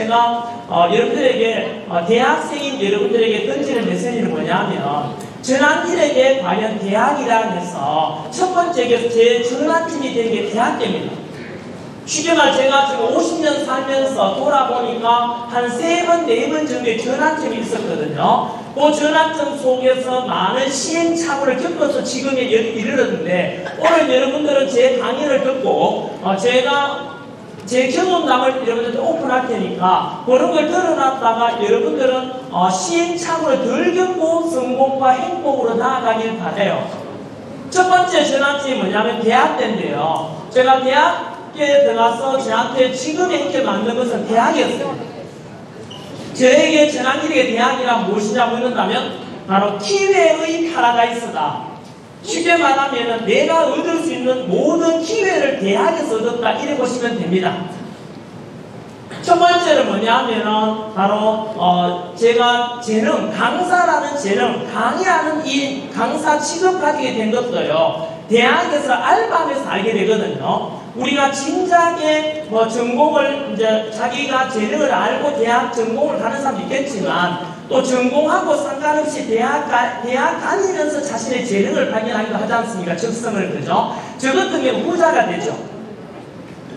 제가 여러분들에게 대학생인 여러분들에게 던지는 메시지는 뭐냐면 전환길에게 과연 대학이라 해서 첫 번째 제 전환팀이 된 게 대학교입니다. 쉽게 말 제가 지금 50년 살면서 돌아보니까 한 3번, 4번 정도의 전환점이 있었거든요. 그 전환점 속에서 많은 시행착오를 겪어서 지금에 이르렀는데 오늘 여러분들은 제 강의를 듣고 제가 제 경험담을 여러분들한테 오픈할 테니까 그런 걸 드러났다가 여러분들은 시행착오를 덜 겪고 성공과 행복으로 나아가길 바라요. 첫 번째 전환점이 뭐냐면 대학 때인데요. 제가 대학에 들어가서 저한테 지금 이렇게 만든 것은 대학이었어요. 저에게 전환길의 대학이란 무엇이냐 묻는다면 바로 기회의 파라다이스다. 쉽게 말하면 내가 얻을 수 있는 모든 기회를 대학에서 얻었다 이래 보시면 됩니다. 첫 번째는 뭐냐면은 바로 제가 재능, 강사라는 재능, 강의하는 이 강사 취급 가지게 된 것도요. 대학에서 알바하면서 알게 되거든요. 우리가 진작에 전공을 이제 자기가 재능을 알고 대학 전공을 가는 사람도 있겠지만 또 전공하고 상관없이 대학 다니면서 자신의 재능을 발견하기도 하지 않습니까? 적성을 그죠? 저 같은 경우 후자가 되죠.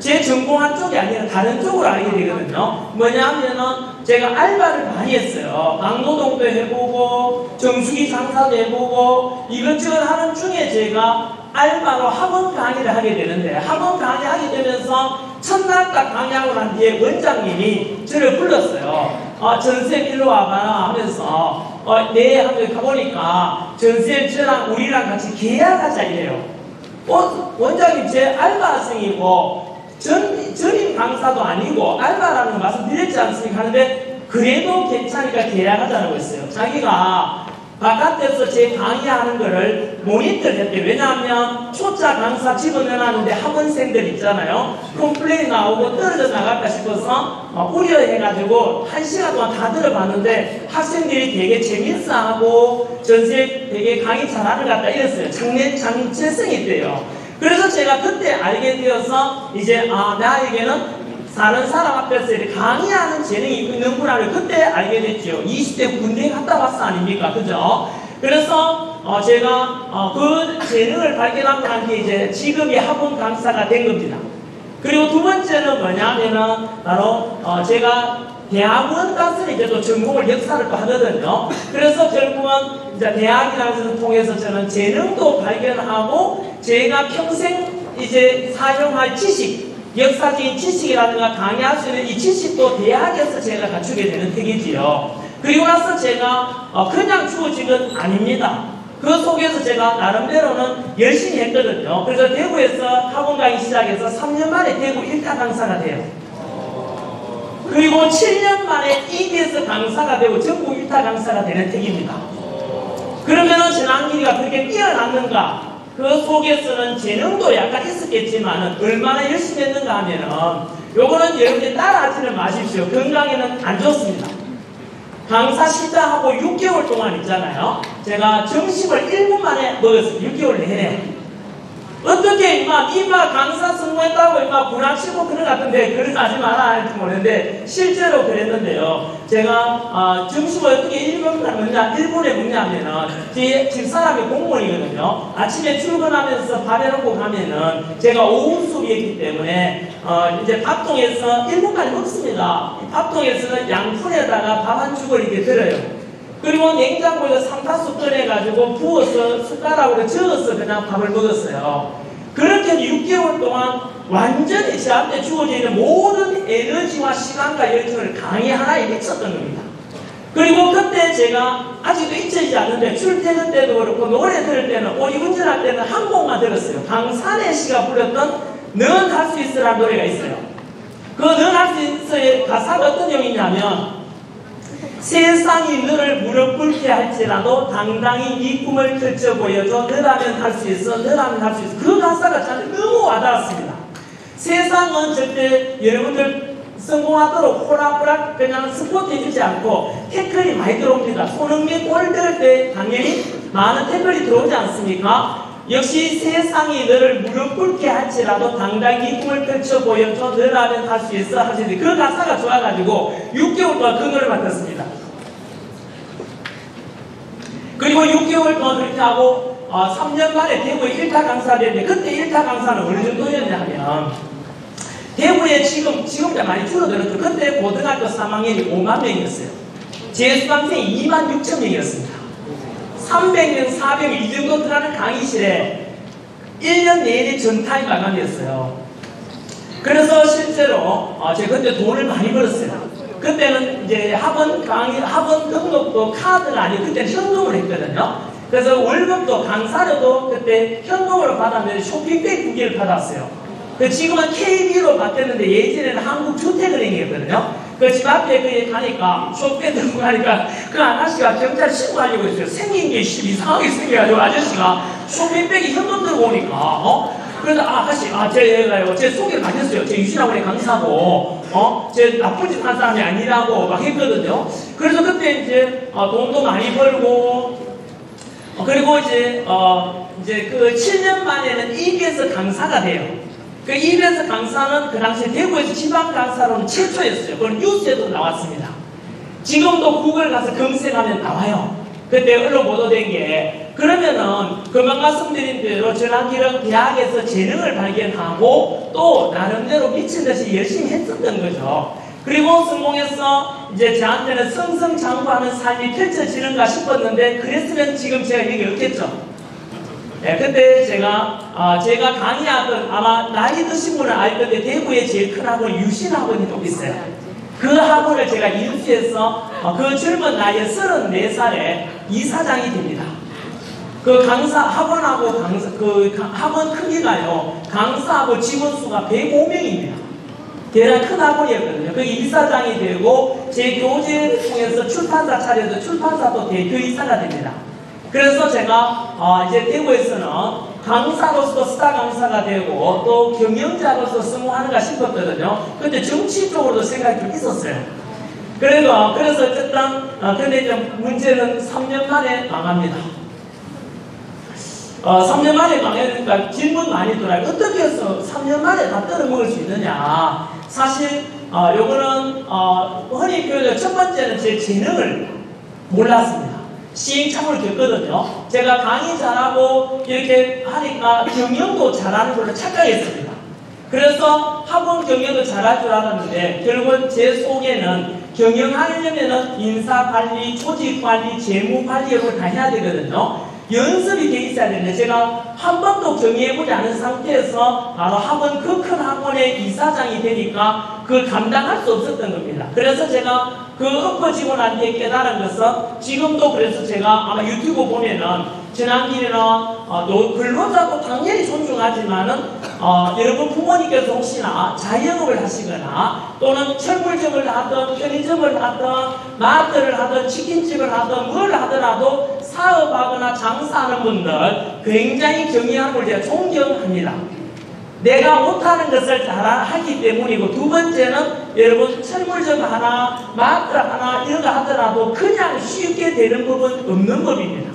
제 전공한 쪽이 아니라 다른 쪽으로 알게 되거든요. 뭐냐면은 제가 알바를 많이 했어요. 막노동도 해보고 정수기 장사도 해보고 이것저것 하는 중에 제가 알바로 학원 강의를 하게 되는데 학원 강의하게 되면서 첫날 딱 강의하고 난 뒤에 원장님이 저를 불렀어요. 전쌤 일로 와봐라 하면서 네 하면서 가보니까 전쌤 저랑 우리랑 같이 계약하자 이래요. 원장님 제 알바 학생이고 전임 강사도 아니고 알바라는 거 말씀드렸지 않습니까? 하는데 그래도 괜찮으니까 계약하자고 했어요. 자기가 바깥에서 제 강의하는 거를 모니터를 했대요. 왜냐하면 초짜 강사 집어넣어놨는데 학원생들 있잖아요. 컴플레인 나오고 떨어져 나갈까 싶어서 우려해가지고 1시간 동안 다 들어봤는데 학생들이 되게 재밌어하고 전세 되게 강의 잘하는 것 같다 이랬어요. 장재성이 있대요. 그래서 제가 그때 알게 되어서 이제 나에게는 다른 사람 앞에서 이렇게 강의하는 재능이 있는구나를 그때 알게 됐죠. 20대 군대에 갔다 왔어 아닙니까? 그죠? 그래서 제가 그 재능을 발견하고 난 게 이제 지금의 학원 강사가 된 겁니다. 그리고 두 번째는 뭐냐면은 바로 제가 대학원 갔을 때 또 전공을 역사를 또 하거든요. 그래서 결국은 이제 대학이라는 것을 통해서 저는 재능도 발견하고 제가 평생 이제 사용할 지식 역사적인 지식이라든가 강의할 수 있는 이 지식도 대학에서 제가 갖추게 되는 택이지요. 그리고 나서 제가 그냥 주어진 건 아닙니다. 그 속에서 제가 나름대로는 열심히 했거든요. 그래서 대구에서 학원 강의 시작해서 3년 만에 대구 1타 강사가 돼요. 그리고 7년 만에 EBS 강사가 되고 전국 1타 강사가 되는 택입니다. 그러면은 전환길이가 그렇게 뛰어났는가? 그 속에서는 재능도 약간 있었겠지만 얼마나 열심히 했는가 하면은 요거는 여러분들이 따라하지는 마십시오. 건강에는 안 좋습니다. 강사 시작하고 6개월 동안 있잖아요. 제가 점심을 1분 만에 먹었어요. 6개월 내내. 어떻게 이마 강사 성공했다고 이마 불안치고 그런 것 같은데 그런 하지 마라 할지 모르는데 실제로 그랬는데요. 제가 점심을 어떻게 1분에 먹냐면은 제 집사람이 공무원이거든요. 아침에 출근하면서 밥 해놓고 가면은 제가 오후 수업이었기 때문에 이제 밥통에서 1분까지 먹습니다. 밥통에서는 양푼에다가 밥 한 죽을 이렇게 들어요. 그리고 냉장고에서 상파수 꺼내가지고 부어서 숟가락으로 저어서 그냥 밥을 먹었어요. 그렇게 6개월 동안 완전히 저한테 주어져 있는 모든 에너지와 시간과 열정을 강의 하나에 미쳤던 겁니다. 그리고 그때 제가 아직도 잊혀지지 않는데 출퇴근 때도 그렇고 노래 들을 때는 우리 운전할 때는 한 곡만 들었어요. 강산의 씨가 불렀던 넌 할 수 있으라는 노래가 있어요. 그 넌 할 수 있어의 가사가 어떤 내용이냐면 세상이 너를 무릎 꿇게 할지라도 당당히 이 꿈을 펼쳐 보여줘. 너라면 할 수 있어. 너라면 할 수 있어. 그 가사가 저한테 너무 와닿았습니다. 세상은 절대 여러분들 성공하도록 호락호락 그냥 스포트 해주지 않고 태클이 많이 들어옵니다. 손흥민 골 넣을 때 당연히 많은 태클이 들어오지 않습니까? 역시 세상이 너를 무릎 꿇게 할지라도 당당히 꿈을 펼쳐 보여줘 너라면 할 수 있어 하시는데 그 가사가 좋아가지고 6개월 동안 그 노래를 맡았습니다. 그리고 6개월 동안 그렇게 하고 3년 만에 대구에 1타 강사가 됐는데 그때 1타 강사는 어느 정도였냐 하면 대구에 지금보다 많이 줄어들었죠. 그때 고등학교 3학년이 5만 명이었어요. 제 수강생이 2만 6천 명이었습니다. 300명, 400명 이 정도 들어가는 강의실에 1년 내내 전타임 마감이었어요. 그래서 실제로 제가 그때 돈을 많이 벌었어요. 그때는 이제 학원 등록도 카드가 아니고 그때는 현금으로 했거든요. 그래서 월급도 강사료도 그때 현금으로 받았는데 쇼핑백 2개를 받았어요. 지금은 KB로 바뀌었는데 예전에는 한국주택은행이었거든요. 그 집 앞에 그 가니까 쇼핑 들고 가니까 그 아저씨가 경찰 신고하려고 했어요. 생긴 게 이상하게 생겨가지고 아저씨가 쇼핑백이 현금 들고 오니까 그래서 아저씨 제 소개를 많이 했어요. 제 유신학원의 강사고 제 나쁜 짓 한 사람이 아니라고 막 했거든요. 그래서 그때 이제 돈도 많이 벌고 그리고 이제 그 7년 만에는 EBS 강사가 돼요. 그 EBS 강사는 그 당시 대구에서 지방 강사로는 최초였어요. 그건 뉴스에도 나왔습니다. 지금도 구글 가서 검색하면 나와요. 그때 언론 보도된 게. 그러면은 금방 말씀드린 대로 전학기는 대학에서 재능을 발견하고 또 나름대로 미친 듯이 열심히 했었던 거죠. 그리고 성공해서 이제 저한테는 승승장구하는 삶이 펼쳐지는가 싶었는데 그랬으면 지금 제가 여기 없겠죠. 네, 그때 제가 강의하던 아마 나이 드신 분은 알 건데 대구에 제일 큰 학원 유신학원이 또 있어요. 그 학원을 제가 인수해서 그 젊은 나이에 34살에 이사장이 됩니다. 그 학원하고 학원 크기가요, 강사하고 직원 수가 105명입니다. 대단히 큰 학원이었거든요. 그 이사장이 되고 제 교재를 통해서 출판사 차려서 출판사도 대표이사가 됩니다. 그래서 제가 이제 대구에서는 강사로서 스타 강사가 되고 또 경영자로서 성공하는가 싶었거든요. 근데 정치 쪽으로도 생각이 좀 있었어요. 그래서 어쨌든 근데 이제 문제는 3년 만에 망합니다. 3년 만에 망하니까 질문 많이 돌아요. 어떻게 해서 3년 만에 다 떨어먹을 수 있느냐. 사실 요거는 흔히 표현해서 첫 번째는 제 재능을 몰랐습니다. 시행착오를 겪거든요. 제가 강의 잘하고 이렇게 하니까 경영도 잘하는 걸로 착각했습니다. 그래서 학원 경영도 잘할 줄 알았는데 결국은 제 속에는 경영하려면 인사관리, 조직관리, 재무관리를 다 해야 되거든요. 연습이 돼 있어야 되는데 제가 한 번도 경영해보지 않은 상태에서 바로 학원, 그 큰 학원의 이사장이 되니까 그걸 감당할 수 없었던 겁니다. 그래서 제가 엎어지고 난 뒤에 깨달은 것은 지금도 그래서 제가 아마 유튜브 보면은 전환기나 근로자도 당연히 존중하지만은 여러분 부모님께서 혹시나 자영업을 하시거나 또는 철물점을 하든 편의점을 하든 마트를 하든 치킨집을 하든 뭘 하더라도 사업하거나 장사하는 분들 굉장히 경의하는 걸 제가 존경합니다. 내가 못하는 것을 잘하기 때문이고 두 번째는 여러분 철물점 하나 마트 하나 이런 거 하더라도 그냥 쉽게 되는 법은 없는 법입니다.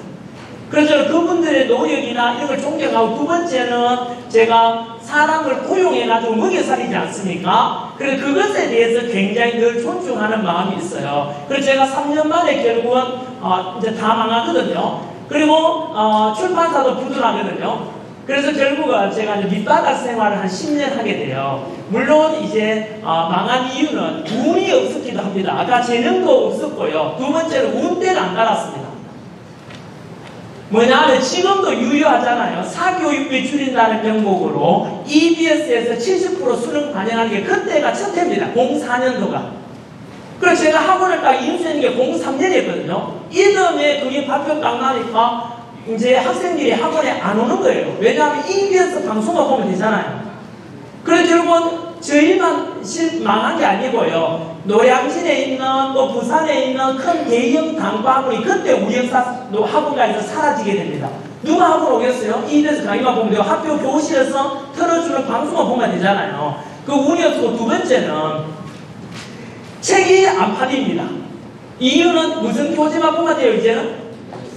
그래서 그분들의 노력이나 이런 걸 존경하고 두 번째는 제가 사람을 고용해가지고 먹여 살리지 않습니까? 그래서 그것에 대해서 굉장히 늘 존중하는 마음이 있어요. 그래서 제가 3년 만에 결국은 이제 다 망하거든요. 그리고 출판사도 부도나거든요. 그래서 결국은 제가 이제 밑바닥 생활을 한 10년 하게 돼요. 물론 이제 망한 이유는 운이 없었기도 합니다. 아까 재능도 없었고요. 두 번째는 운대를 안 달았습니다. 뭐냐면 지금도 유효하잖아요. 사교육비 줄인다는 명목으로 EBS에서 70% 수능 반영하는 게 그때가 첫 해입니다. 04년도가. 그래서 제가 학원을 딱 인수하는 게 03년이었거든요. 이듬해 그게 발표 딱 나니까 이제 학생들이 학원에 안 오는 거예요. 왜냐하면 EBS 방송만 보면 되잖아요. 그래서 결국은 저희만 망한 게 아니고요. 노량진에 있는 또 부산에 있는 큰 대형 단과학원이 그때 우리 학원가에서 사라지게 됩니다. 누가 학원 오겠어요? EBS 강의만 보면 되고 학교 교실에서 틀어주는 방송만 보면 되잖아요. 그 운이었고 두 번째는 책이 안 팔립니다. 이유는 무슨 교재만 보면 돼요, 이제는?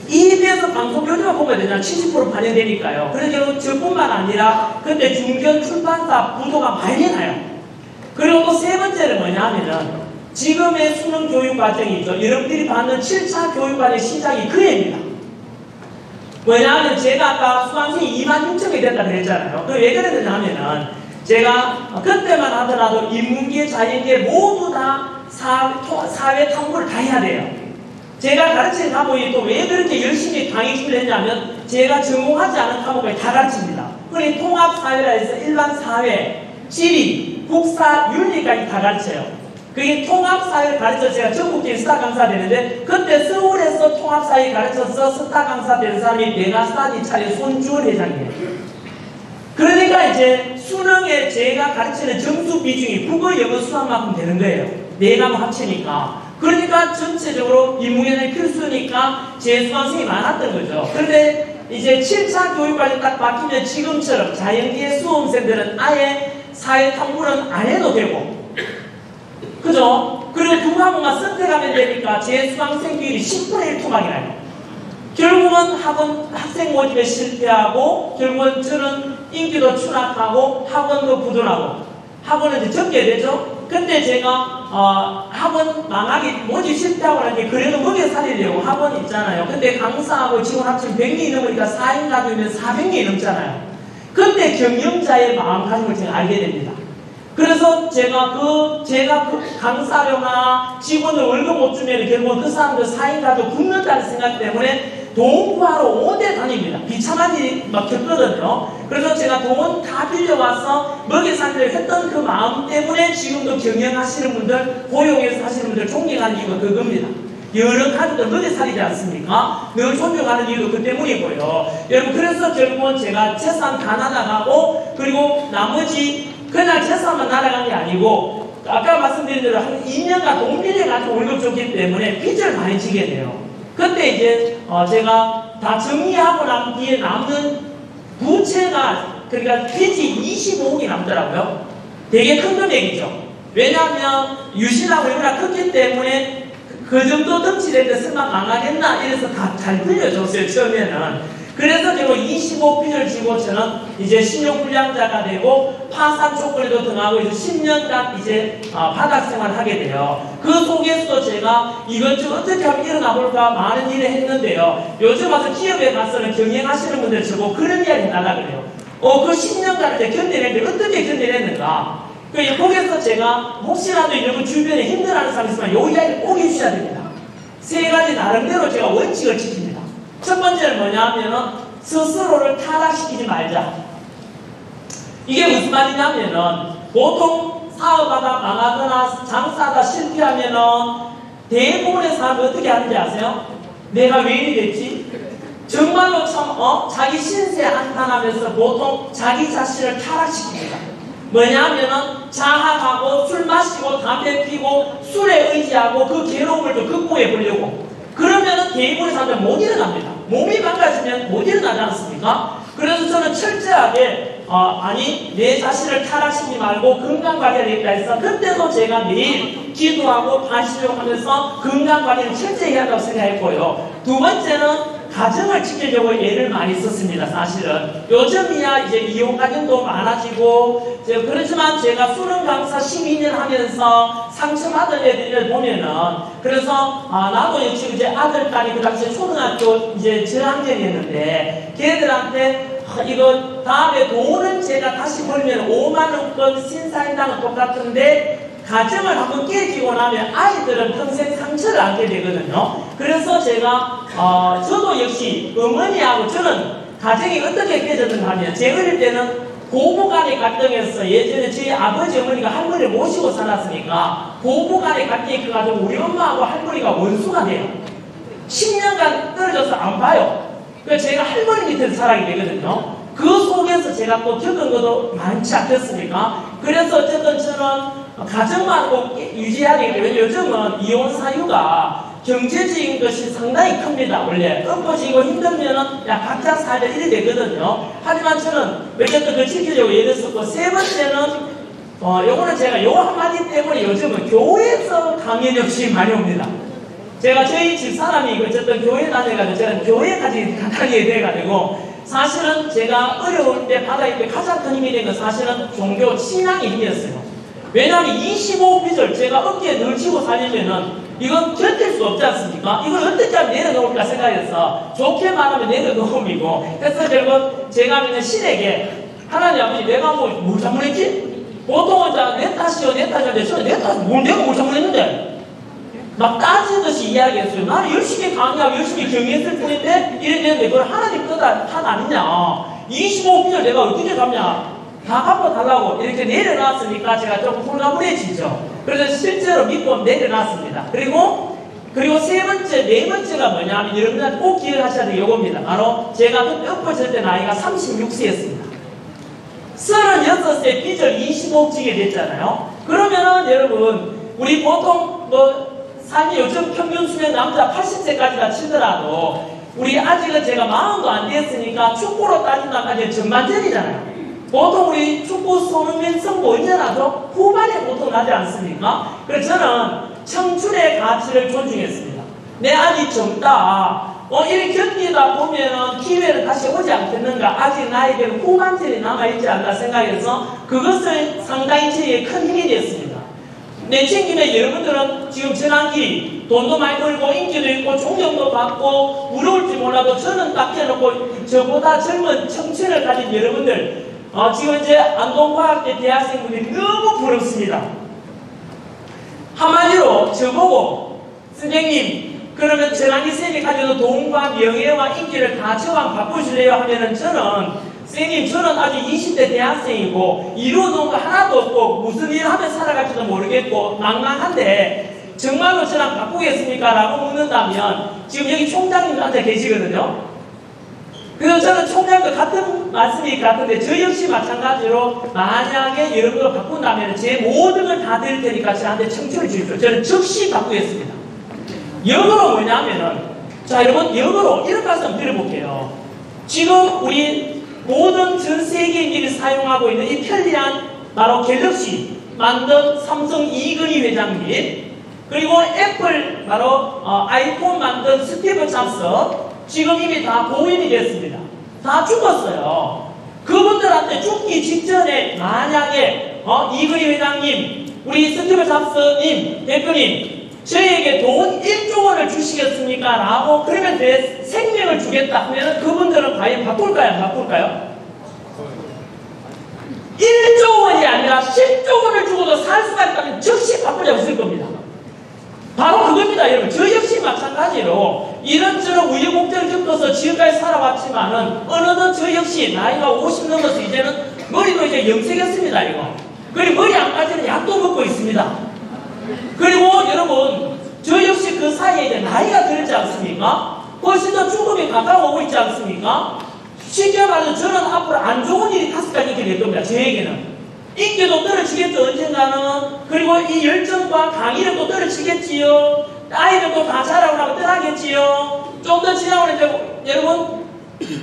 EBS 방송 요즘만 보면 되잖아. 70% 반영되니까요. 그래서 저뿐만 아니라 그때 중견 출판사 부도가 많이 나요. 그리고 또 세 번째는 뭐냐면은 지금의 수능 교육 과정이 있죠. 여러분들이 받는 7차 교육 과정 시작이 그 해입니다. 왜냐하면 제가 아까 수강생이 26,000명이 됐다 그랬잖아요. 그 왜 그랬느냐면은 제가 그때만 하더라도 인문계, 자연계 모두 다 사회 탐구를 다 해야 돼요. 제가 가르치는 과목이 또 왜 그렇게 열심히 강의를 했냐면 제가 전공하지 않은 과목을 다 가르칩니다. 그러니 통합사회라 해서 일반사회, 지리, 국사, 윤리까지 다 가르쳐요. 그게 통합사회를 가르쳐 제가 전국적인 스타 강사 되는데 그때 서울에서 통합사회 가르쳐서 스타 강사 된 사람이 메가스타디 차례 손주원 회장이에요. 그러니까 이제 수능에 제가 가르치는 점수 비중이 국어, 영어, 수학만큼 되는 거예요. 네 과목 합치니까. 그러니까 전체적으로 인문계는 필수니까 제 수강생이 많았던 거죠. 그런데 이제 7차 교육과정 딱 바뀌면 지금처럼 자연계 수험생들은 아예 사회 탐구는 안 해도 되고 그죠? 그리고 두 과목만 선택하면 되니까 제 수강생 비율이 10분의 1 토막이 나요. 결국은 학생 모집에 실패하고 결국은 저는 인기도 추락하고 학원도 부도나고 학원은 이제 적게 되죠? 근데 제가 학원 망하기 모집 실패하고 나니 그래도 먹여 살리려고 학원 있잖아요. 근데 강사하고 직원 합치면 100명이 넘으니까 4인 가족이면 400명이 넘잖아요. 근데 경영자의 마음가짐을 제가 알게 됩니다. 그래서 제가 그 강사료나 직원들 월급 못 주면 결국 그 사람들 4인 가족 굶는다는 생각 때문에 돈 구하러 5대 다닙니다. 비참한 일이 막 겪거든요. 그래서 제가 돈 다 빌려와서 먹여 살리려고 했던 그 마음 때문에 지금도 경영하시는 분들, 고용해서 하시는 분들 존경하는 이유가 그겁니다. 여러 가지들 먹여 살리지 않습니까? 늘 존경하는 이유도 그 때문이고요. 여러분 그래서 결국은 제가 재산 다 날아가고 그리고 나머지 그냥 재산만 날아간 게 아니고 아까 말씀드린 대로 한 2년간 동bil해가지고 월급 줬기 때문에 빚을 많이 지게 돼요. 그때 이제 제가 다 정리하고 난 뒤에 남는 부채가 그러니까 빚이 25억이 남더라고요. 되게 큰 금액이죠. 왜냐하면 유신하고 이거나 컸기 때문에 그 정도 덩치인데 설마 망하겠나 이래서 다 잘 빌려줬어요 처음에는. 그래서 결국 25빚을 지고 저는 이제 신용불량자가 되고 파산 조건에도 등하고 이제 10년간 이제 바닥 생활을 하게 돼요. 그 속에서도 제가 이것저것 어떻게 하면 일어나 볼까 많은 일을 했는데요. 요즘 와서 기업에 가서는 경영하시는 분들 저보고 그런 이야기 해달라 그래요. 그 10년간을 이제 견뎌냈는데 어떻게 견뎌냈는가. 거기서 제가 혹시라도 이런 주변에 힘들어하는 사람이 있으면 요 이야기를 꼭 해주셔야 됩니다. 세 가지 나름대로 제가 원칙을 지킵니다. 첫 번째는 뭐냐 하면은 스스로를 타락시키지 말자. 이게 무슨 말이냐면은 보통 사업하다 망하거나 장사하다 실패하면은 대부분의 사람이 어떻게 하는지 아세요? 내가 왜 이리 됐지? 정말로 참 자기 신세 한탄하면서 보통 자기 자신을 타락시킵니다. 뭐냐면은 자학하고 술 마시고 담배 피고 술에 의지하고 그 괴로움을 좀 극복해 보려고 그러면은 대부분의 사람들은 못 일어납니다. 몸이 망가지면 못 일어나지 않습니까? 그래서 저는 철저하게 아니 내 자신을 타락시키지 말고 건강관리를 해야겠다 해서 그때도 제가 매일 기도하고 반신욕하면서 건강관리를 철저히 해야 한다고 생각했고요. 두 번째는 가정을 지키려고 애를 많이 썼습니다. 사실은 요즘이야 이제 이혼가정도 많아지고 그렇지만 제가 수능 강사 12년 하면서 상처받은 애들을 보면은 그래서 나도 역시 이제 아들 딸이 그 당시에 초등학교 이제 저학년이었는데 걔들한테 이거 다음에 돈은 제가 다시 벌면 5만원권 신사임당은 똑같은데 가정을 한번 깨지고 나면 아이들은 평생 상처를 안게 되거든요. 그래서 제가 저도 역시 어머니하고 저는 가정이 어떻게 깨졌는가 하면 제 어릴 때는 고부간의 갈등에서 예전에 저희 아버지 어머니가 할머니를 모시고 살았으니까 고부간의 갈등이 커가지고 우리 엄마하고 할머니가 원수가 돼요. 10년간 떨어져서 안 봐요. 그래서 제가 할머니 밑에서 살아게 되거든요. 그 속에서 제가 또 겪은 것도 많지 않겠습니까? 그래서 어쨌든 저는 가정만 꼭 유지해야 되기 때문에 요즘은 이혼 사유가 경제적인 것이 상당히 큽니다. 원래 엎어지고 힘들면은 각자 살자 이래 되거든요. 하지만 저는 어쨌든 그 지키려고 예를 썼고 세 번째는 요거는 제가 요 한마디 때문에 요즘은 교회에서 강연 욕심이 많이 옵니다. 제가 저희 집사람이 어쨌든 교회 다녀가지고 제가 교회까지 다니게 돼가지고 사실은 제가 어려울 때 바다에 가장 큰 힘이 된 건 사실은 종교 신앙의 힘이었어요. 왜냐하면 25비절 제가 어깨에 늘 쥐고 살려면은 이건 견딜 수 없지 않습니까? 이걸 어떻게 하면 내려놓을까 생각해서 좋게 말하면 내려놓음이고 그래서 결국 제가 믿는 신에게 하나님 아버지 내가 뭘 잘못했지? 보통은 내 탓이요 내 탓이요 저는 내 탓, 내가 뭘 잘못했는데? 막 따지듯이 이야기했어요. 나는 열심히 강의하고 열심히 경의했을 뿐인데 이래 되는데 그걸 하나님 탓 아니냐? 25비절 내가 어떻게 갚냐? 다 갚아달라고 이렇게 내려놨으니까 제가 조금 홀가분해지죠. 그래서 실제로 믿고 내려놨습니다. 그리고 세 번째, 네 번째가 뭐냐면 여러분들 꼭 기억하셔야 될 요겁니다. 바로 제가 그때 엎어질 때 나이가 36세였습니다. 36세 빚을 25억 지게 됐잖아요. 그러면은 여러분 우리 보통 삶이 요즘 평균 수명 남자 80세까지가 치더라도 우리 아직은 제가 마음도 안 됐으니까 축구로 따진다면 전반전이잖아요. 보통 우리 축구 손흥민 선수 언제나도 후반에 보통 나지 않습니까? 그래서 저는 청춘의 가치를 존중했습니다. 내 아직 젊다. 이렇게 견디다 보면은 기회는 다시 오지 않겠는가? 아직 나에게는 후반전이 남아있지 않나 생각해서 그것을 상당히 저에게 큰 힘이 되었습니다. 내친김에 여러분들은 지금 전환기 돈도 많이 벌고 인기도 있고 존경도 받고 부러울지 몰라도 저는 딱 해놓고 저보다 젊은 청춘을 가진 여러분들 지금 이제 안동과학대 대학생분들이 너무 부럽습니다. 한마디로 저보고 선생님 그러면 전환기 쌤이 가지고 돈과 명예와 인기를 다 저랑 바꾸실래요? 하면은 저는 선생님 저는 아직 20대 대학생이고 이루어놓은 거 하나도 없고 무슨 일을 하면 살아갈지도 모르겠고 낭만한데 정말로 저랑 바꾸겠습니까? 라고 묻는다면 지금 여기 총장님 앉아 계시거든요. 그래서 저는 총장과 같은 말씀이 같은데 저 역시 마찬가지로 만약에 여러분을 바꾼다면 제 모든 걸 다 드릴 테니까 저한테 청춘을 주십시오. 저는 즉시 바꾸겠습니다. 역으로 뭐냐면은 자 여러분 역으로 이런 말씀 드려볼게요. 지금 우리 모든 전 세계인들이 사용하고 있는 이 편리한 바로 갤럭시 만든 삼성 이근희 회장님 그리고 애플 바로 아이폰 만든 스티브 잡스 지금 이미 다 고인이 됐습니다. 다 죽었어요. 그분들한테 죽기 직전에 만약에 이근희 회장님 우리 스티브 잡스님 대표님 저희에게 돈 1조 원을 주시겠습니까? 라고 그러면 내 생명을 주겠다 하면 그분들은 과연 바꿀까요? 안 바꿀까요? 1조 원이 아니라 10조 원을 주고도 살 수가 있다면 즉시 바꾸자고 쓸 겁니다. 바로 그겁니다, 여러분. 저 역시 마찬가지로 이런저런 우여곡절을 겪어서 지금까지 살아왔지만은 어느덧 저 역시 나이가 50 넘어서 이제는 머리도 이제 염색했습니다, 이거. 그리고 머리 안 빠지는 약도 먹고 있습니다. 그리고 여러분, 저 역시 그 사이에 이제 나이가 들지 않습니까? 훨씬 더 죽음이 가까워오고 있지 않습니까? 쉽게 말해서 저는 앞으로 안 좋은 일이 5가지 있게 될 겁니다, 저에게는. 인기도 떨어지겠죠, 언젠가는. 그리고 이 열정과 강의력도 떨어지겠지요. 아이들도 다 자라고 나고 떠나겠지요. 좀 더 지나고 이제 여러분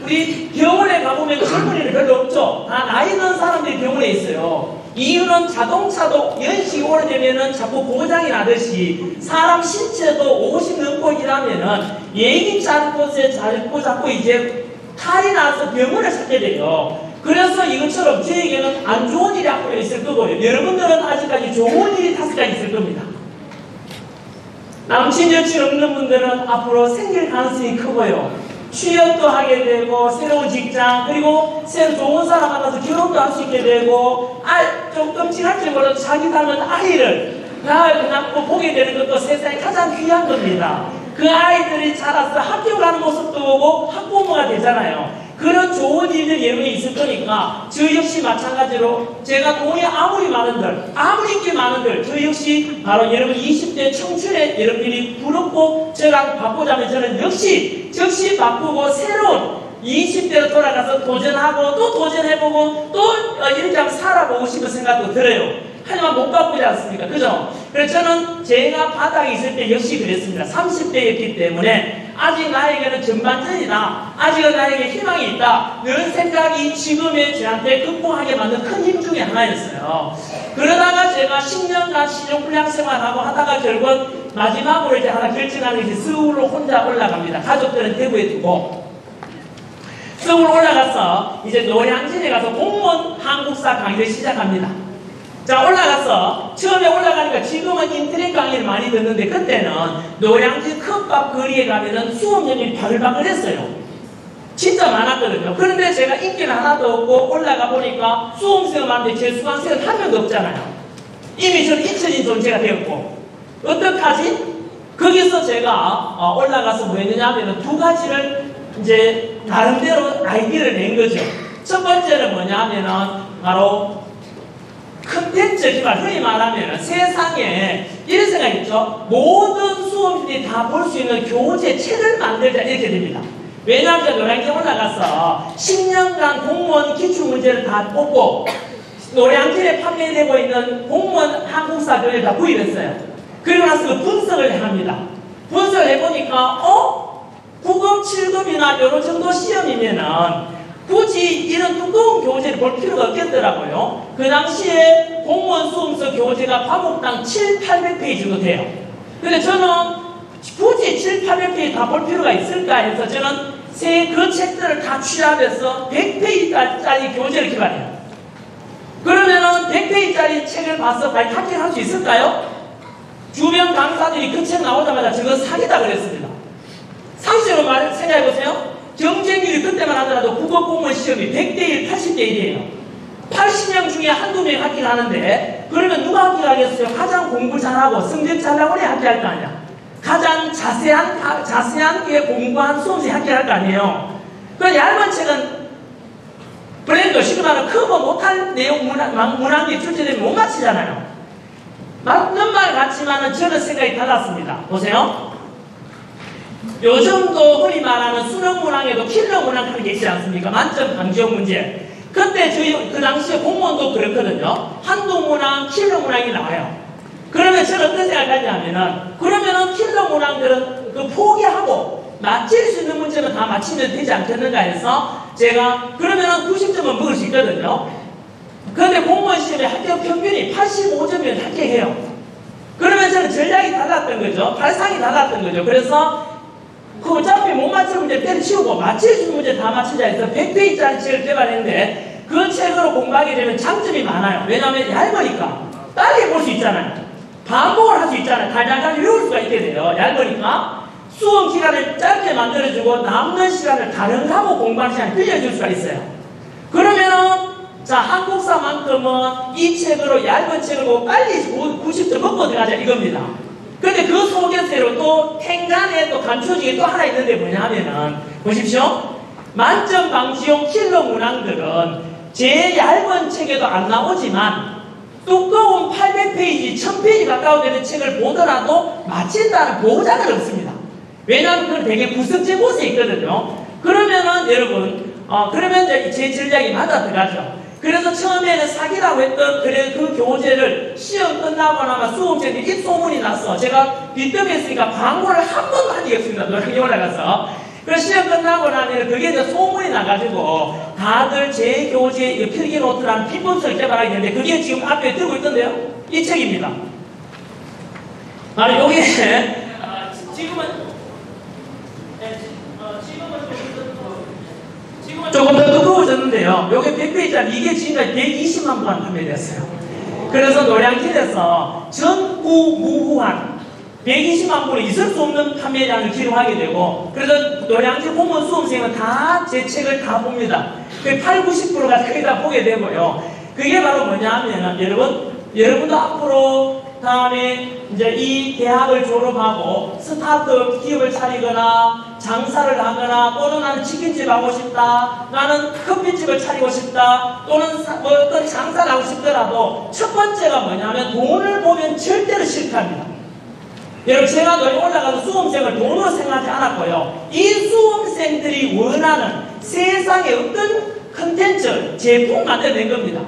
우리 병원에 가보면 젊은이는 별로 없죠. 다 나이 든 사람들이 병원에 있어요. 이유는 자동차도 연식이 오래되면은 자꾸 고장이 나듯이 사람 신체도 50 넘고 일하면은 예기치 않은 곳에 자꾸 이제 탈이 나서 병원을 찾게 돼요. 그래서 이것처럼 저에게는 안 좋은 일이 앞으로 있을 거고요. 여러분들은 아직까지 좋은 일이 5가지 있을 겁니다. 남친 여친 없는 분들은 앞으로 생길 가능성이 크고요. 취업도 하게 되고 새로운 직장 그리고 새로 좋은 사람 만나서 결혼도 할 수 있게 되고 좀 끔찍할지 몰라도 자기 닮은 아이를 그냥 보게 되는 것도 세상에 가장 귀한 겁니다. 그 아이들이 자라서 학교 가는 모습도 보고 학부모가 되잖아요. 그런 좋은 일들이 여러분이 있을 거니까 저 역시 마찬가지로 제가 돈이 아무리 많은들 아무리 인기 많은들 저 역시 바로 여러분 20대 청춘에 여러분들이 부럽고 저랑 바꾸자면 저는 역시 즉시 바꾸고 새로운 20대로 돌아가서 도전하고 또 도전해보고 또 이렇게 한번 살아보고 싶은 생각도 들어요. 하지만 못 바꾸지 않습니까? 그죠? 그래서 저는 제가 바닥에 있을 때 역시 그랬습니다. 30대였기 때문에 아직 나에게는 전반전이다. 아직은 나에게 희망이 있다. 이런 생각이 지금의 저한테 극복하게 만든 큰 힘 중에 하나였어요. 그러다가 제가 10년간 신용불량 생활하고 하다가 결국 마지막으로 이제 하나 결정하는 게 서울로 혼자 올라갑니다. 가족들은 대구에 두고 서울 올라가서 이제 노량진에 가서 공무원 한국사 강의를 시작합니다. 자, 올라가서 처음에 올라가니까 지금은 인터넷 강의를 많이 듣는데 그때는 노량진 큰밥 거리에 가면은 수험생이 바글바글했어요. 진짜 많았거든요. 그런데 제가 인기는 하나도 없고 올라가 보니까 수험생은 많은데 제 수강생은 한 명도 없잖아요. 이미 저는 잊혀진 존재가 되었고 어떡하지? 거기서 제가 올라가서 뭐 했느냐 하면 두 가지를 이제 나름대로 아이디어를 낸 거죠. 첫 번째는 뭐냐 하면은 바로 컨텐츠 기반, 흔히 말하면 세상에 이런 생각이 있죠. 모든 수험생들이 다 볼 수 있는 교재 책을 만들자 이렇게 됩니다. 왜냐하면 노량진 올라가서 10년간 공무원 기출문제를 다 뽑고 노량진에 판매되고 있는 공무원 한국사 교재를 다 구입했어요. 그리고 나서 그 분석을 합니다. 분석을 해보니까 9급, 7급이나 이런 정도 시험이면은 굳이 이런 두꺼운 교재를 볼 필요가 없겠더라고요. 그 당시에 공무원 수험서 교재가 과목당 700~800페이지 정도 돼요. 근데 저는 굳이 700~800페이지 다 볼 필요가 있을까 해서 저는 그 책들을 다 취합해서 100페이지짜리 교재를 개발해요. 그러면은 100페이지짜리 책을 봐서 과연 합격할 수 있을까요? 주변 강사들이 그 책 나오자마자 저거 사기다 그랬습니다. 상식으로 생각해보세요. 경쟁률이 그때만 하더라도 국어공무원 시험이 100대1, 80대1이에요. 80명 중에 한두 명 합격하는데 그러면 누가 합격하겠어요? 가장 공부 잘하고 성적 잘 나오니 합격할 거 아니야. 가장 자세하게 공부한 수험생이 합격할 거 아니에요. 그 얇은 책은 블렌더, 쉽게 말하면 커버 못할 내용 문항이 출제되면 못 맞히잖아요. 맞는 말 같지만은 저는 생각이 달랐습니다. 보세요. 요즘도 흔히 말하는 수능 문항에도 킬러 문항 하는 게 있지 않습니까? 만점 강지역 문제. 그때 저희 그 당시에 공무원도 그렇거든요. 한두 문항, 킬러 문항이 나와요. 그러면 저는 어떤 생각을 하냐면은 그러면은 킬러 문항들은 그 포기하고 맞힐 수 있는 문제는 다 맞히면 되지 않겠는가 해서 제가 그러면은 90점은 먹을 수 있거든요. 그런데 공무원 시험에 합격 평균이 85점이면 합격해요. 그러면 저는 전략이 달랐던 거죠. 발상이 달랐던 거죠. 그래서 그 어차피 못 맞힐 문제 때려치우고 맞힐 수 있는 문제 다 맞추자 해서 100페이지짜리 책을 개발했는데 그 책으로 공부하게 되면 장점이 많아요. 왜냐하면 얇으니까 빨리 볼 수 있잖아요. 반복을 할 수 있잖아요. 달달달 외울 수가 있게 돼요. 얇으니까 수험 기간을 짧게 만들어주고 남는 시간을 다른 과목 공부하는 시간을 빌려줄 수가 있어요. 그러면은 자, 한국사만큼은 이 책으로 얇은 책을 보고 빨리 90점 먹고 들어가자 이겁니다. 그런데 그 속에서 또 행간에 또 감춰진 게 또 하나 있는데 뭐냐 하면은 보십시오. 만점 방지용 킬러 문항들은 제 얇은 책에도 안 나오지만 두꺼운 800페이지, 1000페이지 가까운 되는 책을 보더라도 맞힌다는 보장은 없습니다. 왜냐하면 그건 되게 구석진 곳에 있거든요. 그러면은 여러분, 그러면 제 전략이 맞아 들어가죠. 그래서 처음에는 사기라고 했던 그 교재를 시험 끝나고 나면 수험생들이 입소문이 났어. 제가 빚더미했으니까 광고를 한 번도 한 적이 없습니다. 노량에 올라가서. 그래서 시험 끝나고 나면 그게 이제 소문이 나가지고 다들 제 교재 필기노트라는 핀본서를 개발하게 되는데 그게 지금 앞에 들고 있던데요. 이 책입니다. 바로 요게 지금은 조금 더 두꺼워졌는데요. 요게 100페이지짜리 이게 지금까지 120만 권 판매됐어요. 그래서 노량진에서 전국 무후한 120만 권이 있을 수 없는 판매량을 기록하게 되고 그래서 노량진 공무원 수험생은 다 제 책을 다 봅니다. 그 80~90%가 거의 다 보게 되고요. 그게 바로 뭐냐 하면은 여러분도 앞으로 다음에 이제 이 대학을 졸업하고 스타트업 기업을 차리거나 장사를 하거나 또는 나는 치킨집 하고 싶다, 나는 커피집을 차리고 싶다, 또는 뭐 어떤 장사를 하고 싶더라도 첫 번째가 뭐냐면 돈을 보면 절대로 실패합니다. 여러분 제가 너희 올라가서 수험생을 돈으로 생각하지 않았고요. 이 수험생들이 원하는 세상에 어떤 컨텐츠, 제품 만들어낸 겁니다.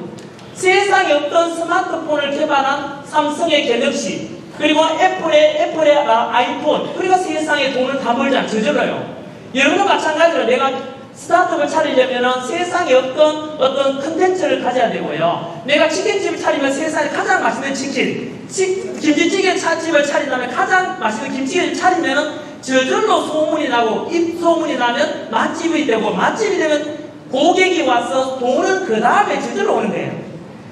세상에 어떤 스마트폰을 개발한 삼성의 갤럭시 그리고 애플의 아이폰 그리고 세상에 돈을 다 벌지 저절로요. 여러분도 마찬가지로 내가 스타트업을 차리려면 세상에 어떤 컨텐츠를 가져야 되고요. 내가 치킨집을 차리면 세상에 가장 맛있는 치킨 김치찌개 집을 차린다면 가장 맛있는 김치찌개를 차리면은 저절로 소문이 나고 입소문이 나면 맛집이 되고 맛집이 되면 고객이 와서 돈은 그 다음에 저절로 오는 거예요.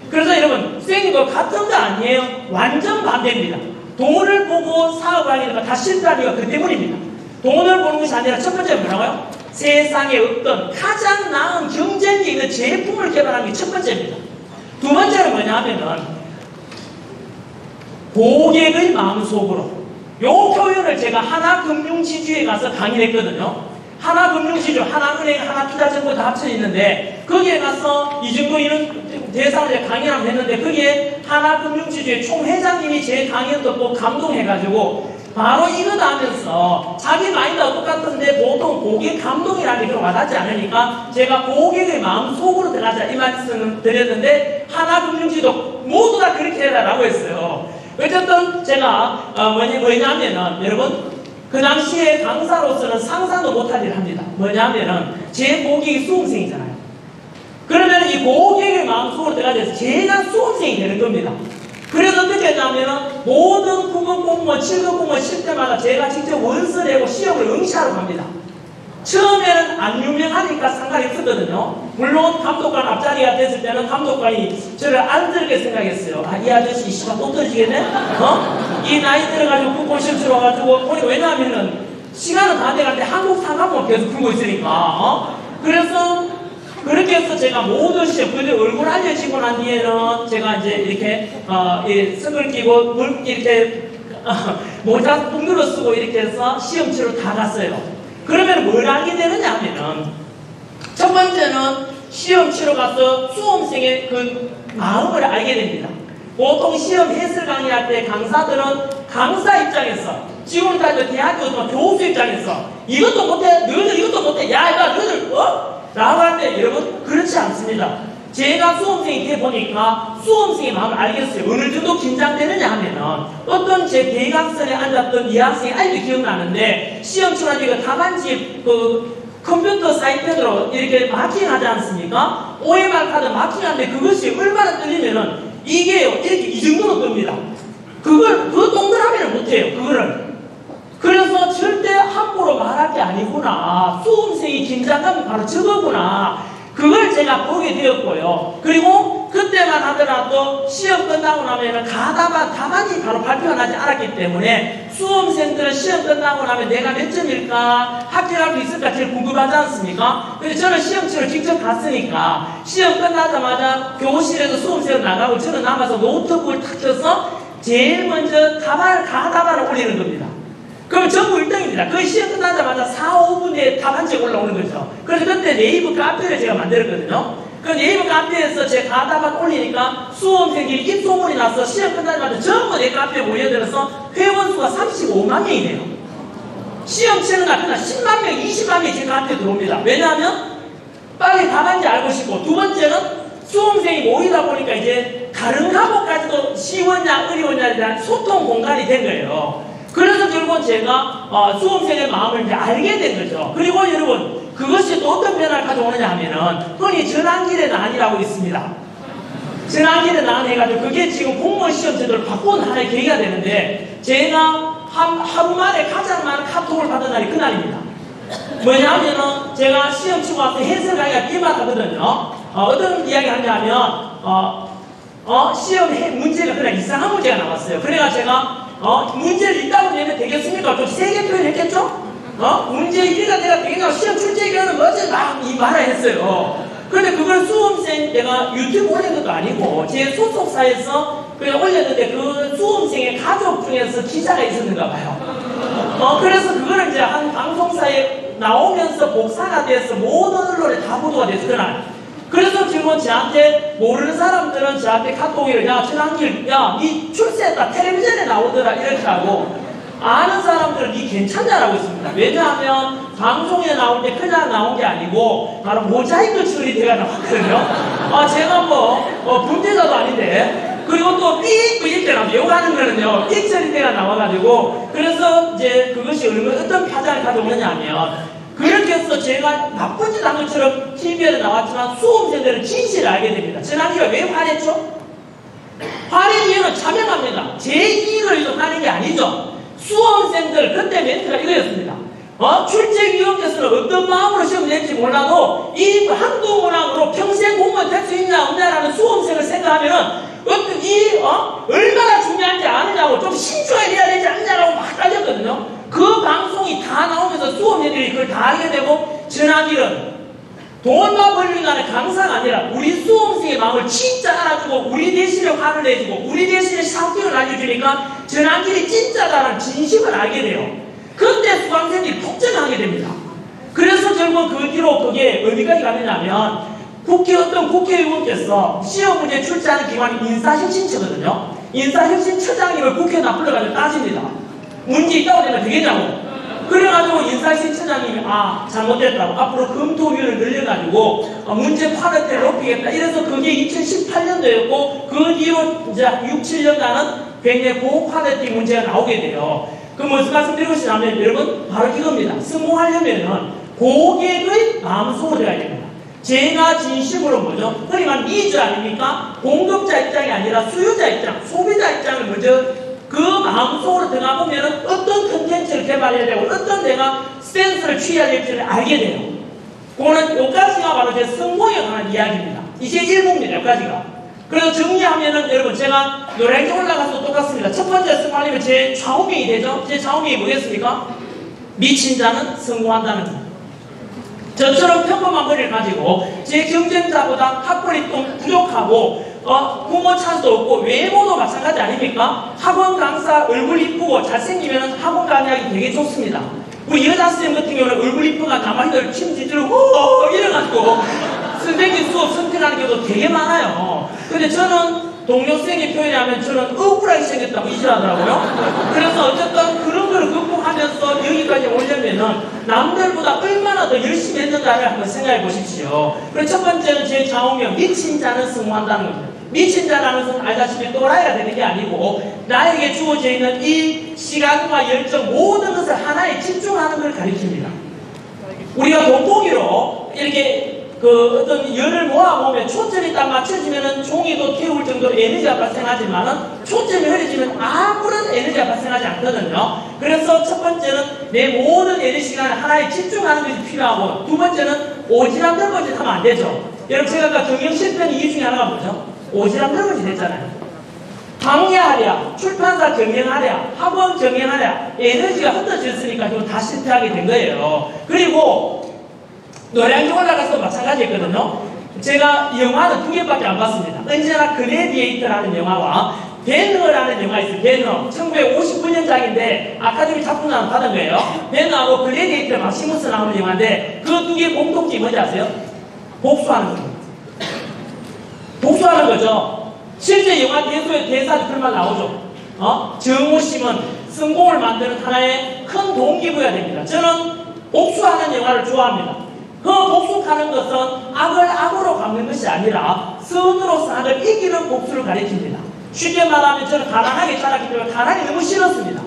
그래서 여러분 선생님과 같은 거 아니에요. 완전 반대입니다. 돈을 보고 사업을 하게 되면 다 실패하는 이유가 그 때문입니다. 돈을 보는 것이 아니라 첫 번째는 뭐라고요? 세상에 어떤 가장 나은 경쟁력 있는 제품을 개발하는 게 첫 번째입니다. 두 번째는 뭐냐 하면은 고객의 마음속으로. 요 표현을 제가 하나금융지주에 가서 강의를 했거든요. 하나금융지주, 하나은행, 하나투자정보 다 합쳐 있는데 거기에 가서 이정도 이런 대상을 강의를 한번 했는데 거기에 하나금융지주의 총회장님이 제 강의를 듣고 감동해가지고 바로 이거다 하면서 자기 마인드가 똑같은데 보통 고객 감동이라는 게 와닿지 않으니까 제가 고객의 마음속으로 들어가자 이 말씀을 드렸는데 하나금융지도 모두 다 그렇게 해라라고 했어요. 어쨌든 제가 뭐냐면은 여러분 그 당시에 강사로서는 상상도 못할 일을 합니다. 뭐냐면은 제 고객이 수험생이잖아요. 그러면 이 고객의 마음속으로 들어가서 제가 수험생이 되는 겁니다. 그래서 어떻게 했냐면은 모든 9급 공무원, 7급 공무원 실 때마다 제가 직접 원서 내고 시험을 응시하러 갑니다. 처음에는 안 유명하니까 상관이 없었거든요. 물론 감독관 앞자리가 됐을 때는 감독관이 저를 안들게 생각했어요. 아, 이 아저씨 시간 또 떨어지겠네? 이 나이 들어가지고 국공시험 치러 와가지고 왜냐하면은 시간은 다 돼가는데 한국 상관만 계속 풀고 있으니까 그래서 그렇게 해서 제가 모든 시험, 근데 얼굴 알려지고 난 뒤에는 제가 이제 이렇게 선글 끼고 물 이렇게 모자 붕들어 쓰고 이렇게 해서 시험 치러 다 갔어요. 그러면 뭘 알게 되느냐 하면은 첫 번째는 시험 치러 가서 수험생의 그 마음을 알게 됩니다. 보통 시험 해설 강의할 때 강사들은 강사 입장에서 지금 따지면 대학교 교수 입장에서 이것도 못해, 너희들 이것도 못해, 야 이거 너희들 라고 할 때 여러분 그렇지 않습니다. 제가 수험생이 돼 보니까 수험생의 마음을 알겠어요. 어느 정도 긴장되느냐 하면은 어떤 제 대각선에 앉았던 이 학생이 아직도 기억나는데 시험 치고 이거 답안지 그 컴퓨터 사이트로 이렇게 마킹하지 않습니까? OMR 카드 마킹하는데 그것이 얼마나 떨리면은 이게요 이렇게 이 정도로 뜹니다. 그 동그라미를 못해요. 그거를. 그래서 절대 함부로 말할 게 아니구나. 수험생이 긴장감이 바로 저거구나. 그걸 제가 보게 되었고요. 그리고 그때만 하더라도 시험 끝나고 나면 답안이 바로 발표가 나지 않았기 때문에 수험생들은 시험 끝나고 나면 내가 몇 점일까 합격할 수 있을까 제일 궁금하지 않습니까? 근데 저는 시험 치러 직접 갔으니까 시험 끝나자마자 교실에서 수험생을 나가고 저는 남아서 노트북을 탁 켜서 제일 먼저 가답안을 올리는 겁니다. 그럼 전부 1등입니다. 그 시험 끝나자마자 4, 5분에 답안지가 올라오는 거죠. 그래서 그때 네이버 카페를 제가 만들었거든요. 그 네이버 카페에서 제 가답안 올리니까 수험생들이 입소문이 나서 시험 끝나자마자 전부 내 카페에 모여들어서 회원수가 35만 명이 돼요. 시험 치는 날 그날 10만 명, 20만 명이 제 카페에 들어옵니다. 왜냐하면 빨리 답안지 알고 싶고 두 번째는 수험생이 모이다 보니까 이제 다른 과목까지도 쉬웠냐 어려웠냐에 대한 소통 공간이 된 거예요. 그래서 결국은 제가 수험생의 마음을 이제 알게 된 거죠. 그리고 여러분 그것이 또 어떤 변화를 가져오느냐 하면은 흔히 전환길의 난이라고 있습니다. 전환길의 난 해가지고 그게 지금 공무원 시험 제도를 바꾼 하나의 계기가 되는데 제가 하루 만에 가장 많은 카톡을 받은 날이 그날입니다. 뭐냐 하면은 제가 시험 치고 와서 해설 강의가 비마하거든요. 어떤 이야기 하냐면 시험 문제가 그냥 이상한 문제가 나왔어요. 그래가 제가 문제를 읽다고 내면 되겠습니까? 좀 세게 표현했겠죠? 문제 1위가 내가 되겠냐고 시험 출제기에는 뭐지? 막 이 말을 했어요. 그런데 그걸 수험생 내가 유튜브 올린 것도 아니고 제 소속사에서 그냥 올렸는데 그 수험생의 가족 중에서 기자가 있었는가 봐요. 그래서 그거를 이제 한 방송사에 나오면서 복사가 돼서 모든 언론에 다 보도가 됐어, 그날. 그래서 지금은 저한테 모르는 사람들은 저한테 카톡을 야 전환길 야 니 출세했다 텔레비전에 나오더라 이렇게 하고 아는 사람들은 니 괜찮냐라고 있습니다. 왜냐하면 방송에 나올 때 그냥 나온 게 아니고 바로 모자이크 처리돼가 나왔거든요. 제가 문제자도 아닌데 그리고 또 삑 이렇게 나오죠. 욕하는 거는요 삑 처리돼가 나와가지고 그래서 이제 그것이 어떤 파장을 가져오느냐 하면 그렇게 해서 제가 나쁜 짓 한 것처럼 TV에 나왔지만 수험생들은 진실을 알게 됩니다. 전환기가 왜 화냈죠? 할인이유는 참여합니다. 제 이익을 위해서 하는 게 아니죠. 수험생들 그때 멘트가 이거였습니다. 출제위원께서는 어떤 마음으로 시험 낼지 몰라도 이 한국 문항으로 평생 공무원 될 수 있냐 없냐라는 수험생을 생각하면은 얼마나 중요한지 아느냐고 좀 신중하게 해야 되지 않냐라고 막 따졌거든요. 그 방송이 다 나오면서 수험생들이 그걸 다 알게 되고 전학일은 돈만 벌리는 강사가 아니라 우리 수험생의 마음을 진짜 알아주고 우리 대신에 화를 내주고 우리 대신에 상식을 알려주니까 전학일이 진짜다라는 진심을 알게 돼요. 그때 수강생들이 폭증하게 됩니다. 그래서 결국 그 뒤로 그게 어디까지 가느냐면 어떤 국회의원께서 시험 문제 출제하는 기관이 인사혁신처거든요. 인사혁신처장님을 국회에 불러가지고 따집니다. 문제 있다고 되면 되겠냐고. 그래가지고 인사혁신처장님이 잘못됐다고 앞으로 검토위원을 늘려가지고 문제 파악대를 높이겠다. 이래서 그게 2018년도였고 그 뒤로 이제 6, 7년간은 굉장히 고퀄리티 문제가 나오게 돼요. 그 무슨 말씀드리고 싶냐면 여러분 바로 이겁니다. 성공하려면은 고객의 마음속으로 돼야 됩니다. 제가 진심으로 뭐죠? 그러니까 니즈 아닙니까? 공급자 입장이 아니라 수요자 입장, 소비자 입장을 먼저 그 마음속으로 들어가 보면은 어떤 컨텐츠를 개발해야 되고 어떤 내가 스탠스를 취해야 될지를 알게 돼요. 그거는 여기까지가 바로 제 성공에 관한 이야기입니다. 이제 1부입니다. 여기까지가. 그래서 정리하면은 여러분 제가 노량진 올라가서 똑같습니다. 첫 번째 성공하려면 제 좌우명이 되죠? 제 좌우명이 뭐겠습니까? 미친 자는 성공한다는 것. 저처럼 평범한 머리를 가지고 제 경쟁자보다 학벌이 좀 부족하고 부모 찬스도 없고 외모도 마찬가지 아닙니까? 학원 강사 얼굴 이쁘고 잘생기면 학원 강의하기 되게 좋습니다. 우리 여자 선생님 같은 경우는 얼굴 이쁘가 가만히들 침 지르고 이래가지고 선생님 수업 선택하는 경우도 되게 많아요. 근데 저는 동료 선생님 표현하면 저는 억울하게 생겼다고 이질하더라고요. 그래서 어쨌든 그런 걸 극복하면서 여기까지 오려면은 남들보다 얼마나 더 열심히 했는가를 한번 생각해 보십시오. 그리고 첫 번째는 제 좌우명 미친 자는 성공한다는 겁니다. 미친 자라는 것은 알다시피 또라이가 되는 게 아니고 나에게 주어져 있는 이 시간과 열정 모든 것을 하나에 집중하는 걸 가리킵니다. 우리가 돋보기로 이렇게 어떤 열을 모아보면 초점이 딱 맞춰지면은 종이도 태울 정도로 에너지가 발생하지만은 초점이 흐려지면 아무런 에너지가 발생하지 않거든요. 그래서 첫 번째는 내 모든 에너지 시간을 하나에 집중하는 것이 필요하고 두 번째는 오지랖 넓어지 하면 안 되죠. 여러분 제가 아까 경영 실패는 이유 중에 하나가 뭐죠? 오지랖 넓어지 됐잖아요. 강의하랴, 출판사 경영하랴, 학원 경영하랴 에너지가 흩어졌으니까 이거 다 실패하게 된 거예요. 그리고 노량진 올라가서 마찬가지였거든요. 제가 영화는 2개밖에 안 봤습니다. 언제나 글래디에이터라는 영화와 배너라는 영화 있어요. 배너. 1959년작인데 아카데미 작품상 받은 거예요. 배너하고 글래디에이터 마시무스 나오는 영화인데 그 2개 공통점이 뭔지 아세요? 복수하는 거죠. 복수하는 거죠. 실제 영화 대수의 대사도 그런 말 나오죠. 정오심은 성공을 만드는 하나의 큰 동기부여가 됩니다. 저는 복수하는 영화를 좋아합니다. 그 복수하는 것은 악을 악으로 갚는 것이 아니라 선으로서 악을 이기는 복수를 가리킵니다. 쉽게 말하면 저는 가난하게 자랐기 때문에 가난이 너무 싫었습니다.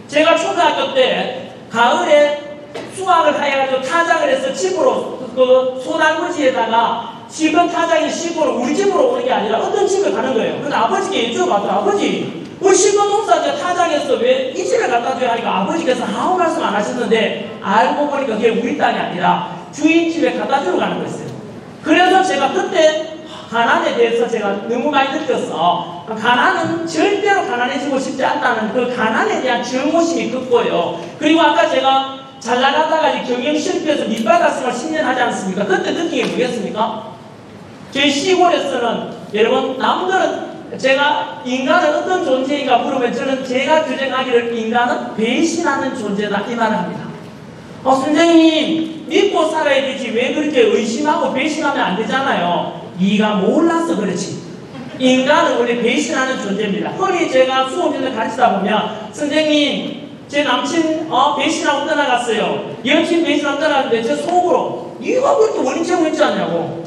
제가 초등학교 때 가을에 수학을 해가지고 타작을 해서 집으로 그 소나무지에다가 집은 타작이 집으로 우리 집으로 오는 게 아니라 어떤 집을 가는 거예요. 근데 아버지께 여쭤봤더니 아버지 우리 실버농사 타작에서 왜 이 집에 갖다 줘야 하니까 아버지께서 아무 말씀 안 하셨는데 알고 보니까 그게 우리 땅이 아니라 주인 집에 갖다 주러 가는 거였어요. 그래서 제가 그때 가난에 대해서 제가 너무 많이 느꼈어. 가난은 절대로 가난해지고 싶지 않다는 그 가난에 대한 증오심이 컸고요. 그리고 아까 제가 잘 나가다가 경영 실패해서 밑바닥 생활 10년 하지 않습니까? 그때 느낀 게 뭐겠습니까? 저희 시골에서는 여러분 남들은 제가 인간은 어떤 존재인가 물으면 저는 제가 규정하기를 인간은 배신하는 존재다 이 말을 합니다. 선생님 믿고 살아야 되지 왜 그렇게 의심하고 배신하면 안 되잖아요. 네가 몰라서 그렇지. 인간은 원래 배신하는 존재입니다. 흔히 제가 수업에서 가르치다 보면 선생님 제 남친 배신하고 떠나갔어요. 여친 배신하고 떠나갔는데 제 속으로 네가 그렇게 원인체고 있지 않냐고.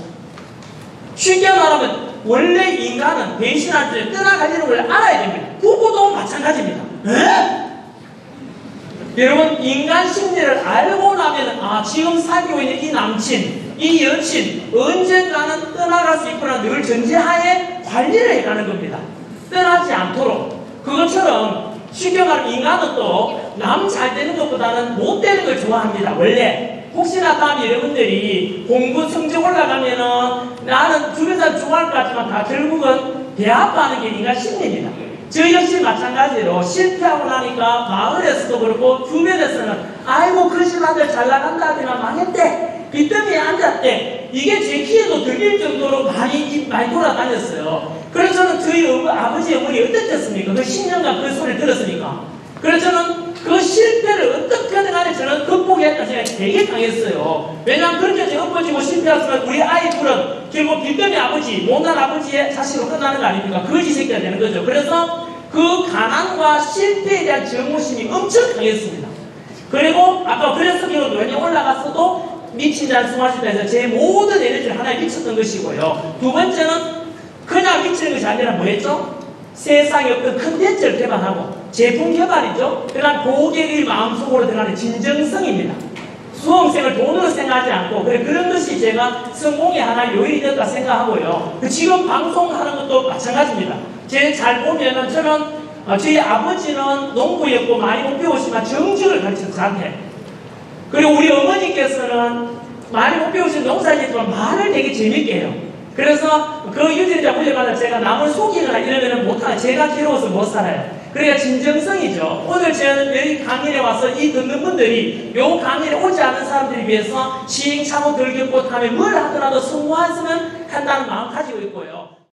쉽게 말하면 원래 인간은 배신할 때 떠나가지는 걸 알아야 됩니다. 부부도 마찬가지입니다. 에? 여러분 인간 심리를 알고 나면 지금 사귀고 있는 이 남친, 이 여친 언젠가는 떠나갈 수 있구나 늘 전제하에 관리를 해가는 겁니다. 떠나지 않도록 그것처럼 쉽게 말하면 인간은 또 남 잘 되는 것보다는 못 되는 걸 좋아합니다. 원래 혹시나 다음 여러분들이 공부 성적 올라가면은 나는 주변 사람 좋아할 것 같지만 다 결국은 대합하는 게 인간 심리입니다. 저 역시 마찬가지로 실패하고 나니까 마을에서도 그렇고 주변에서는 아이고 그 집안들 잘 나간다 하지만 망했대, 빚더미에 앉았대, 이게 제 귀에도 들릴 정도로 많이 돌아다녔어요. 그래서 저는 저희 아버지 어머니 어땠겠습니까? 그 10년간 그 소리를 들었으니까. 그래서 저는 그 실패를 어떻게든 간에 저는 극복했다는 생각이 되게 강했어요. 왜냐하면 그렇게 제가 엎어지고 실패했으면 우리 아이들은 결국 빚더미 아버지, 못난 아버지의 자식으로 끝나는 거 아닙니까? 거지 새끼가 되는 거죠. 그래서 그 가난과 실패에 대한 증오심이 엄청 강했습니다. 그리고 아까 그래서 교회 올라갔어도 미친 자는 승화시다 해서 제 모든 에너지를 하나에 미쳤던 것이고요. 두 번째는 그냥 미치는 것이 아니라 뭐였죠? 세상에 어떤 컨텐츠를 개발하고 제품 개발이죠. 그다음 고객의 마음속으로 들어가는 진정성입니다. 수험생을 돈으로 생각하지 않고 그런 것이 제가 성공의 하나의 요인이 되었다 생각하고요. 지금 방송하는 것도 마찬가지입니다. 제 잘 보면은 저는 저희 아버지는 농부였고 많이 못 배우시지만 정직을 가르쳐서 저한테. 그리고 우리 어머니께서는 많이 못 배우신 농사지지만 말을 되게 재밌게 해요. 그래서 그 유전자 물려받아 제가 남을 속이거나 이러면 못하는, 제가 괴로워서 못 살아요. 그러니까 진정성이죠. 오늘 저는 여기 강연에 와서 이 듣는 분들이 요 강연에 오지 않은 사람들을 위해서 시행착오 덜 겪고 다음에 뭘 하더라도 성공했으면 한다는 마음 가지고 있고요.